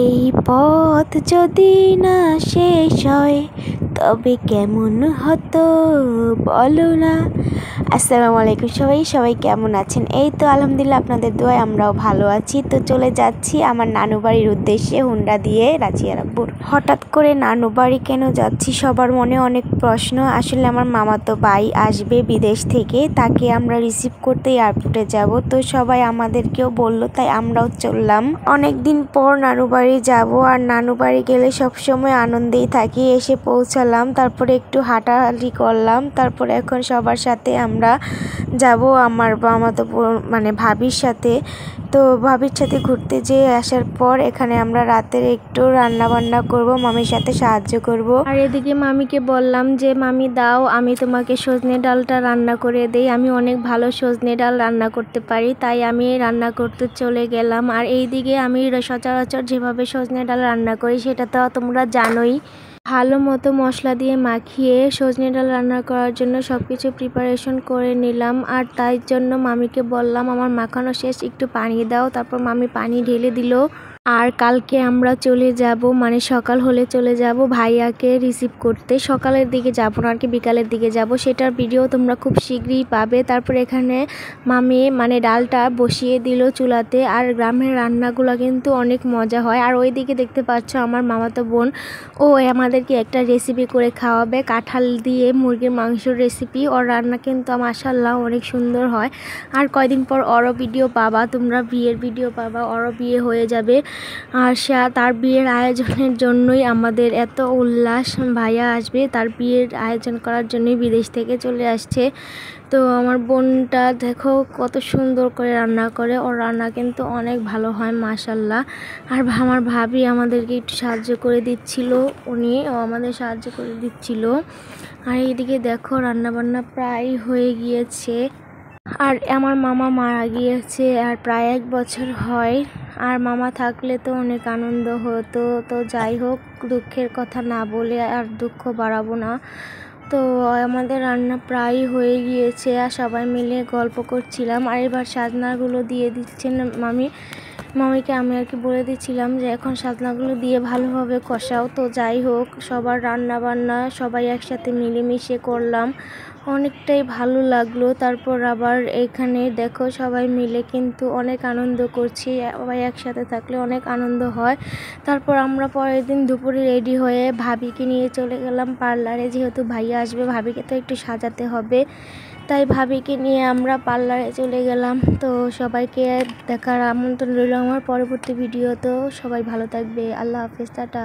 এই পথ যদি না শেষ হয় তবে কেমন হতো বলো না। আসসালামু আলাইকুম সবাই কেমন আছেন? এই তো আলহামদুলিল্লাহ, আপনাদের দোয়ায় আমরাও ভালো আছি। তো চলে যাচ্ছি আমার নানু বাড়ির উদ্দেশ্যে হুন্ডা দিয়ে রাজিয়া রাব্বুর। হঠাৎ করে নানু বাড়ি কেন যাচ্ছি সবার মনে অনেক প্রশ্ন। আসলে আমার মামাতো ভাই আসবে বিদেশ থেকে, তাকে আমরা রিসিভ করতে এয়ারপোর্টে যাব। তো সবাই আমাদেরকেও বললো, তাই আমরাও চললাম। অনেক দিন পর নানু বাড়ি যাব, আর নানু বাড়ি গেলে সবসময় আনন্দেই থাকি। এসে পৌঁছালাম, তারপরে একটু হাঁটাহাঁটি করলাম, তারপরে এখন সবার সাথে আমরা যাব আমার মামাতো মানে ভাবির সাথে। তো ভাবির সাথে ঘুরতে যেয়ে আসার পর এখানে আমরা রাতের একটু রান্না বান্না করব, মামির সাথে সাহায্য করব। আর এদিকে মামিকে বললাম যে মামি দাও, আমি তোমাকে সজনে ডালটা রান্না করে দেই। আমি অনেক ভালো সজনে ডাল রান্না করতে পারি, তাই আমি রান্না করতে চলে গেলাম। আর এইদিকে আমি সচরাচর যেভাবে সজনে ডাল রান্না করি সেটা তো তোমরা জানোই। ভালো মতো মশলা দিয়ে মাখিয়ে সজনে ডাল রান্না করার জন্য সব কিছু প্রিপারেশন করে নিলাম। আর তাই জন্য মামিকে বললাম আমার মাখানো শেষ, একটু পানি দাও। তারপর মামি পানি ঢেলে দিল। আর কালকে আমরা চলে যাব, মানে সকাল হলে চলে যাব ভাইয়াকে রিসিভ করতে। সকালের দিকে যাব না আর কি, বিকালের দিকে যাব। সেটার ভিডিও তোমরা খুব শীঘ্রই পাবে। তারপর এখানে মামি মানে ডালটা বসিয়ে দিল চুলাতে। আর গ্রামের রান্নাগুলো কিন্তু অনেক মজা হয়। আর ওই দিকে দেখতে পাচ্ছ আমার মামাতো বোন, ও আমাদেরকে একটা রেসিপি করে খাওয়াবে, কাঁঠাল দিয়ে মুরগির মাংসের রেসিপি। ওর রান্না কিন্তু মাশাআল্লাহ অনেক সুন্দর হয়। আর কয়দিন পর ওরও ভিডিও পাবা, তোমরা বিয়ের ভিডিও পাবা, ওরও বিয়ে হয়ে যাবে। আর তার বিয়ের আয়োজনের জন্যই আমাদের এত উল্লাস। ভাইয়া আসবে, তার বিয়ের আয়োজন করার জন্যই বিদেশ থেকে চলে আসছে। তো আমার বোনটা দেখো কত সুন্দর করে রান্না করে, ওর রান্না কিন্তু অনেক ভালো হয় মাশাআল্লাহ। আর আমার ভাবি আমাদেরকে একটু সাহায্য করে দিচ্ছিল, ও আমাদের সাহায্য করে দিচ্ছিল। আর এইদিকে দেখো রান্নাবান্না প্রায় হয়ে গিয়েছে। আর আমার মামা মারা গিয়েছে আর প্রায় 1 বছর হয়। আর মামা থাকলে তো অনেক আনন্দ হতো। তো যাই হোক, দুঃখের কথা না বলে আর দুঃখ বাড়াবো না। তো আমাদের রান্না প্রায় হয়ে গিয়েছে, আর সবাই মিলে গল্প করছিলাম। আর এবার সাজনাগুলো দিয়ে দিচ্ছেন মামিকে আমি আর কি বলে দিচ্ছিলাম যে এখন সাজনাগুলো দিয়ে ভালোভাবে কষাও। তো যাই হোক, সবার রান্না বান্না সবাই একসাথে মিলেমিশে করলাম, অনেকটাই ভালো লাগলো। তারপর আবার এখানে দেখো সবাই মিলে কিন্তু অনেক আনন্দ করছি, সবাই একসাথে থাকলে অনেক আনন্দ হয়। তারপর আমরা পরের দিন দুপুরে রেডি হয়ে ভাবিকে নিয়ে চলে গেলাম পার্লারে, যেহেতু ভাইয়া আসবে, ভাবিকে তো একটু সাজাতে হবে। তাই ভাবিকে নিয়ে আমরা পার্লারে চলে গেলাম। তো সবাইকে দেখার আমন্ত্রণ রইল আমার পরবর্তী ভিডিও। তো সবাই ভালো থাকবে, আল্লাহ হাফেজ, টাটা।